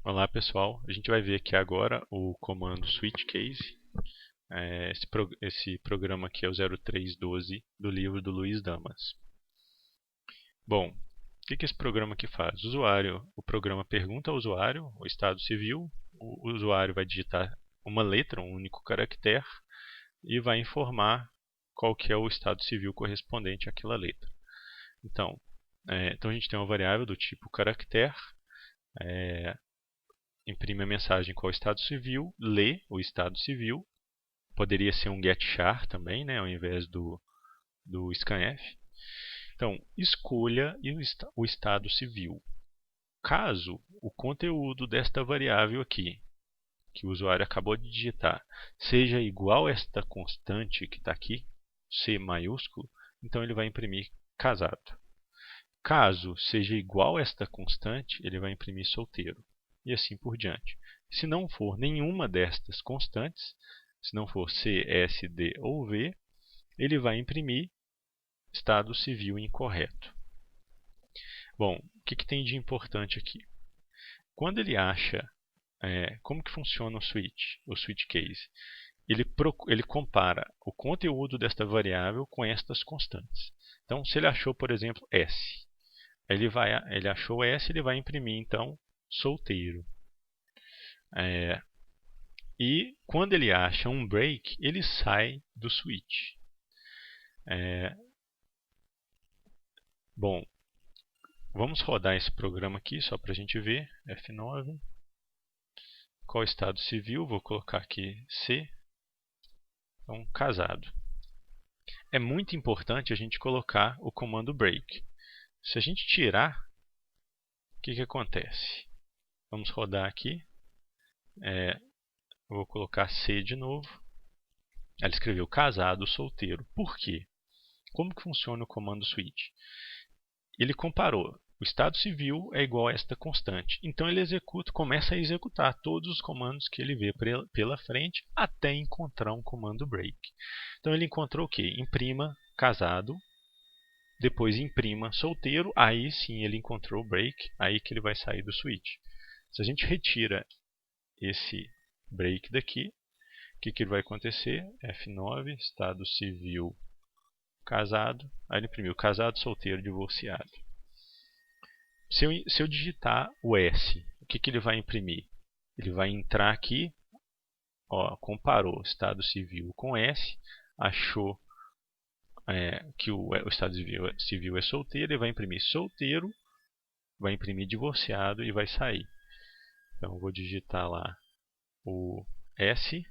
Olá pessoal, a gente vai ver aqui agora o comando switch case. Esse programa aqui é o 0312 do livro do Luiz Damas. Bom, o que esse programa aqui faz? O programa pergunta ao usuário o estado civil, o usuário vai digitar uma letra, um único caractere, e vai informar qual que é o estado civil correspondente àquela letra. Então a gente tem uma variável do tipo caractere, imprime a mensagem qual é o estado civil, lê o estado civil, poderia ser um getChar também, né, ao invés do scanf. Então, escolha o estado civil. Caso o conteúdo desta variável aqui, que o usuário acabou de digitar, seja igual a esta constante que está aqui, C maiúsculo, então ele vai imprimir casado. Caso seja igual a esta constante, ele vai imprimir solteiro. E assim por diante. Se não for nenhuma destas constantes, se não for C, S, D ou V, ele vai imprimir estado civil incorreto. Bom, o que tem de importante aqui? Quando ele acha como que funciona o switch case, ele compara o conteúdo desta variável com estas constantes. Então, se ele achou, por exemplo, S, ele achou S, ele vai imprimir então solteiro. E quando ele acha um break, ele sai do switch. Bom, vamos rodar esse programa aqui só para a gente ver. F9. Qual é o estado civil? Vou colocar aqui C. Então, casado. É muito importante a gente colocar o comando break. Se a gente tirar, o que acontece? Vamos rodar aqui. Vou colocar C de novo. Ela escreveu casado, solteiro. Por quê? Como que funciona o comando switch? Ele comparou. O estado civil é igual a esta constante. Então ele começa a executar todos os comandos que ele vê pela frente até encontrar um comando break. Então ele encontrou o quê? Imprima casado, depois imprima solteiro, aí sim ele encontrou o break, aí que ele vai sair do switch. Se a gente retira esse break daqui, o que vai acontecer? F9, estado civil casado, aí ele imprimiu casado, solteiro, divorciado. Se eu digitar o S, o que ele vai imprimir? Ele vai entrar aqui, comparou estado civil com S, achou que o estado civil é solteiro, ele vai imprimir solteiro, vai imprimir divorciado e vai sair. Então eu vou digitar lá o S,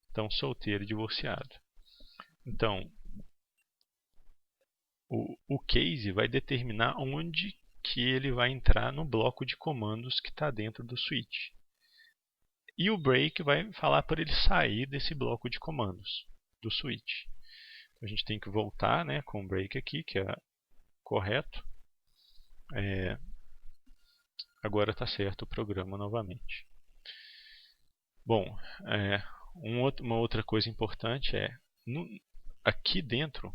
então solteiro e divorciado. Então o case vai determinar onde que ele vai entrar no bloco de comandos que está dentro do switch. E o break vai falar para ele sair desse bloco de comandos do switch. Então, a gente tem que voltar, né, com o break aqui, que é correto. Agora está certo o programa novamente. Bom, uma outra coisa importante é, aqui dentro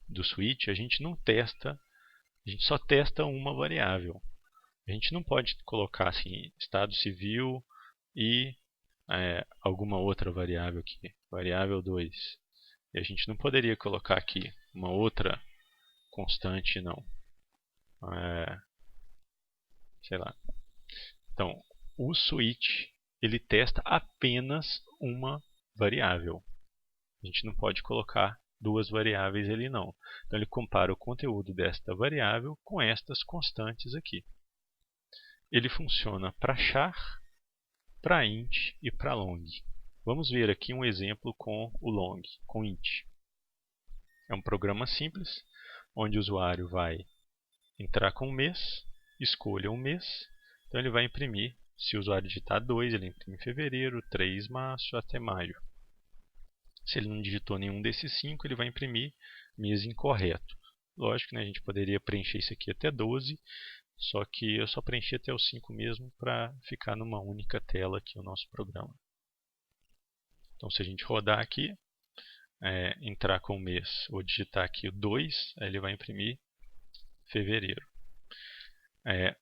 do switch a gente não testa, a gente só testa uma variável. A gente não pode colocar assim, estado civil e alguma outra variável aqui, variável 2. E a gente não poderia colocar aqui uma outra constante, não. Sei lá. Então, o switch ele testa apenas uma variável. A gente não pode colocar duas variáveis ali não. Então ele compara o conteúdo desta variável com estas constantes aqui. Ele funciona para char, para int e para long. Vamos ver aqui um exemplo com o long, com int. É um programa simples, onde o usuário vai entrar com o mês, escolha um mês, então ele vai imprimir, se o usuário digitar 2, ele imprime fevereiro, 3 março, até maio. Se ele não digitou nenhum desses 5, ele vai imprimir mês incorreto. Lógico, né, a gente poderia preencher isso aqui até 12, só que eu só preenchi até o 5 mesmo para ficar numa única tela aqui o nosso programa. Então se a gente rodar aqui, entrar com o mês, ou digitar aqui o 2, aí ele vai imprimir fevereiro.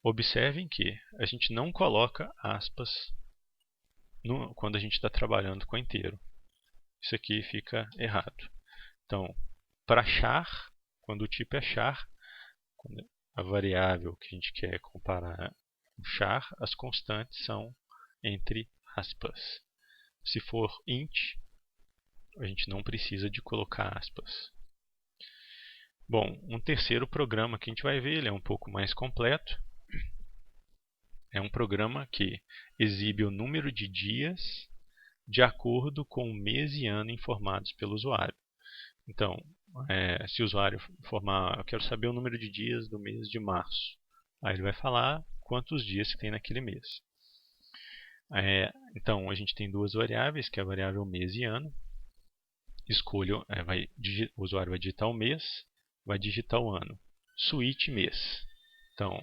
Observem que a gente não coloca aspas quando a gente está trabalhando com inteiro. Isso aqui fica errado. Então, para char, quando o tipo é char, quando a variável que a gente quer comparar com char, as constantes são entre aspas. Se for int, a gente não precisa de colocar aspas. Bom, um terceiro programa que a gente vai ver, ele é um pouco mais completo. É um programa que exibe o número de dias de acordo com o mês e ano informados pelo usuário. Então, se o usuário informar, eu quero saber o número de dias do mês de março. Aí ele vai falar quantos dias que tem naquele mês. Então, a gente tem duas variáveis, que é a variável mês e ano. Escolho, o usuário vai digitar o mês, vai digitar o ano. Switch mês. Então,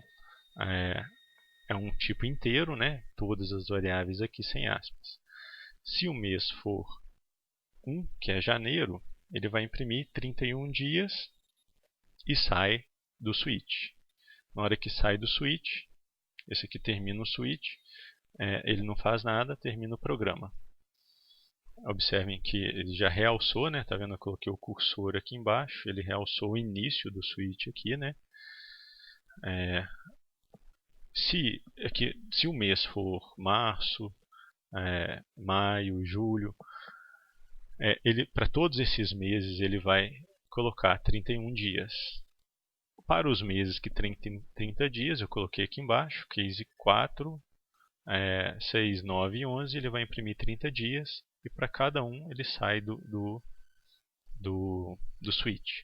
é um tipo inteiro, né? Todas as variáveis aqui sem aspas. Se o mês for 1, que é janeiro, ele vai imprimir 31 dias e sai do switch. Na hora que sai do switch, esse aqui termina o switch, ele não faz nada, termina o programa. Observem que ele já realçou, né? Tá vendo? Eu coloquei o cursor aqui embaixo, ele realçou o início do switch aqui, né? Se o mês for março, maio, julho, para todos esses meses ele vai colocar 31 dias. Para os meses que tem 30 dias, eu coloquei aqui embaixo, case 4, 6, 9 e 11, ele vai imprimir 30 dias, e para cada um ele sai do switch.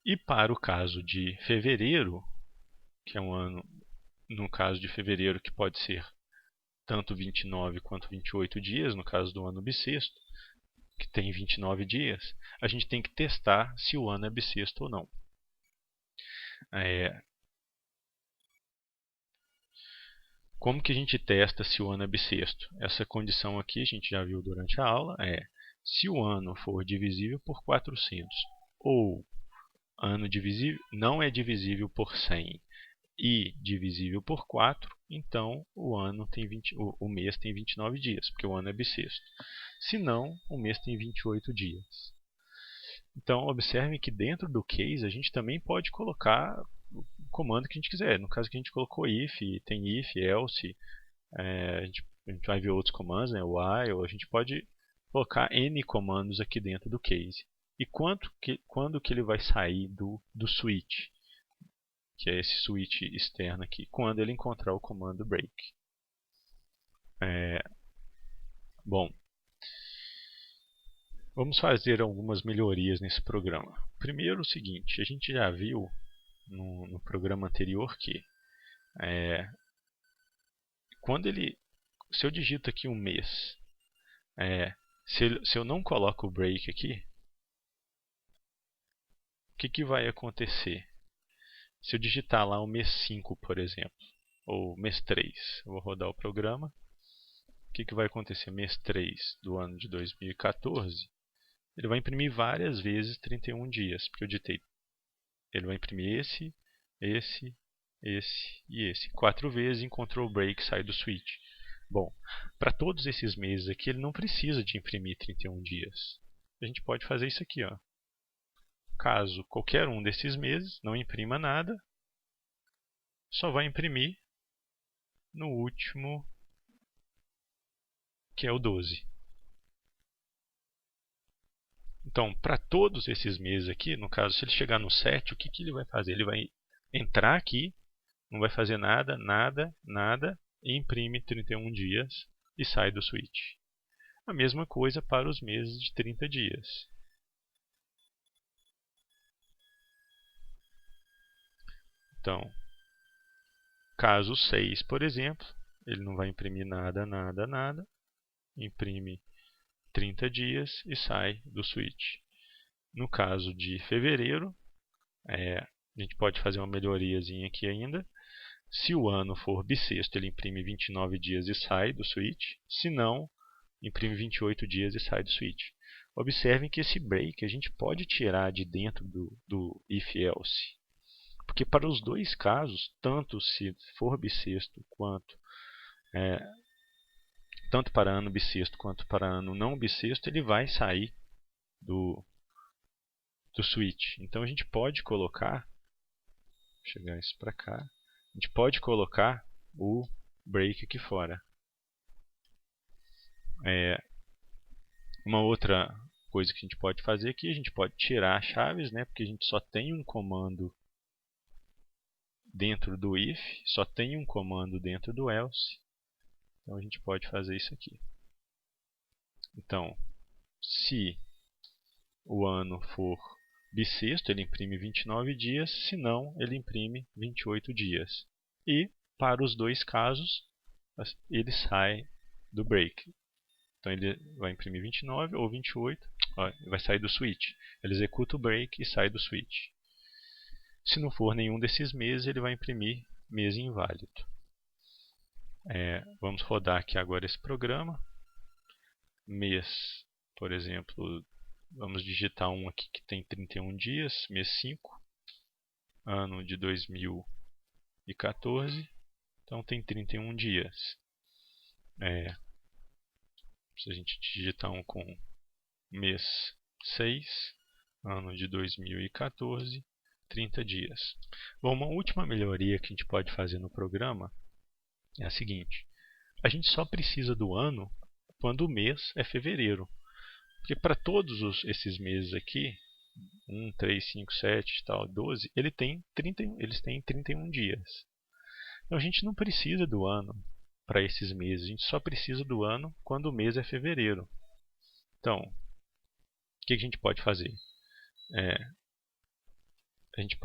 E para o caso de fevereiro, que é um ano, no caso de fevereiro, que pode ser tanto 29 quanto 28 dias, no caso do ano bissexto, que tem 29 dias, a gente tem que testar se o ano é bissexto ou não. Como que a gente testa se o ano é bissexto? Essa condição aqui a gente já viu durante a aula, se o ano for divisível por 400 ou ano divisível, não é divisível por 100 e divisível por 4, então o mês tem 29 dias, porque o ano é bissexto. Se não, o mês tem 28 dias. Então, observem que dentro do case a gente também pode colocar o comando que a gente quiser. No caso que a gente colocou if, tem if, else, a gente vai ver outros comandos, né, while, a gente pode colocar N comandos aqui dentro do case. E quando que ele vai sair do switch, que é esse switch externo aqui? Quando ele encontrar o comando break. Bom, vamos fazer algumas melhorias nesse programa. Primeiro, o seguinte, a gente já viu no programa anterior que se eu digito aqui um mês, se eu não coloco o break aqui, o que vai acontecer? Se eu digitar lá o mês 5, por exemplo, ou mês 3, eu vou rodar o programa, o que vai acontecer? Mês 3 do ano de 2014, ele vai imprimir várias vezes 31 dias, porque eu digitei. Ele vai imprimir esse e esse. 4 vezes, encontrou o break, sai do switch. Bom, para todos esses meses aqui, ele não precisa de imprimir 31 dias. A gente pode fazer isso aqui, ó. Caso qualquer um desses meses não imprima nada, só vai imprimir no último, que é o 12. Então, para todos esses meses aqui, no caso, se ele chegar no 7, o que ele vai fazer? Ele vai entrar aqui, não vai fazer nada, e imprime 31 dias e sai do switch. A mesma coisa para os meses de 30 dias. Então, caso 6, por exemplo, ele não vai imprimir nada, imprime 30 dias e sai do switch. No caso de fevereiro, a gente pode fazer uma melhoriazinha aqui ainda. Se o ano for bissexto, ele imprime 29 dias e sai do switch. Se não, imprime 28 dias e sai do switch. Observem que esse break a gente pode tirar de dentro do if else. Porque para os dois casos, tanto se for bissexto tanto para ano bissexto quanto para ano não bissexto, ele vai sair do switch. Então a gente pode colocar, vou chegar isso para cá, a gente pode colocar o break aqui fora. Uma outra coisa que a gente pode fazer aqui, a gente pode tirar chaves, né, porque a gente só tem um comando dentro do if, só tem um comando dentro do else. Então a gente pode fazer isso aqui. Então, se o ano for bissexto, ele imprime 29 dias, se não, ele imprime 28 dias. E, para os dois casos, ele sai do break. Então ele vai imprimir 29 ou 28, vai sair do switch. Ele executa o break e sai do switch. Se não for nenhum desses meses, ele vai imprimir mês inválido. Vamos rodar aqui agora esse programa. Mês, por exemplo, vamos digitar um aqui que tem 31 dias, mês 5, ano de 2014, então tem 31 dias. Se a gente digitar um com mês 6, ano de 2014, 30 dias. Bom, uma última melhoria que a gente pode fazer no programa é a seguinte: a gente só precisa do ano quando o mês é fevereiro. Porque para todos esses meses aqui, 1, 3, 5, 7, tal, 12, eles têm 31 dias. Então a gente não precisa do ano para esses meses, a gente só precisa do ano quando o mês é fevereiro. Então, o que a gente pode fazer? A gente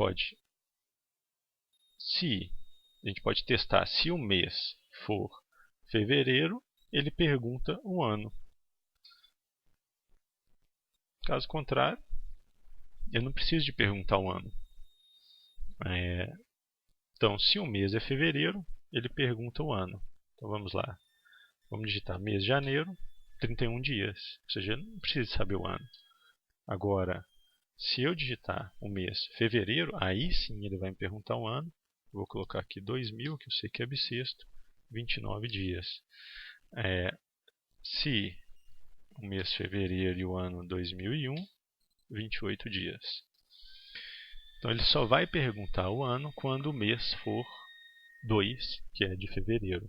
pode testar se o mês for fevereiro, ele pergunta o ano. Caso contrário, eu não preciso de perguntar o ano. Então, se o mês é fevereiro, ele pergunta o ano. Então vamos lá. Vamos digitar mês de janeiro, 31 dias. Ou seja, eu não preciso saber o ano. Agora, se eu digitar o mês fevereiro, aí sim ele vai me perguntar o ano. Vou colocar aqui 2000, que eu sei que é bissexto, 29 dias. Se o mês fevereiro e o ano 2001, 28 dias. Então ele só vai perguntar o ano quando o mês for 2, que é de fevereiro.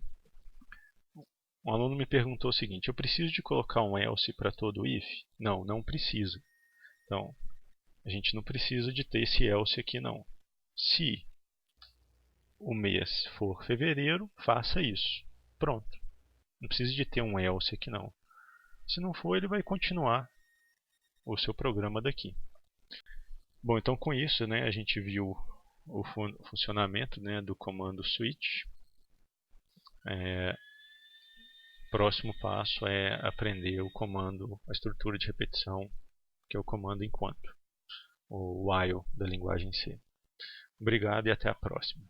Um aluno me perguntou o seguinte: eu preciso de colocar um else para todo if? Não, não precisa. Então, a gente não precisa de ter esse else aqui não. Se o mês for fevereiro, faça isso. Pronto. Não precisa de ter um else aqui não. Se não for, ele vai continuar o seu programa daqui. Bom, então com isso, né, a gente viu o funcionamento, né, do comando switch. Próximo passo é aprender o comando, a estrutura de repetição, que é o comando enquanto, o while da linguagem C. Obrigado e até a próxima.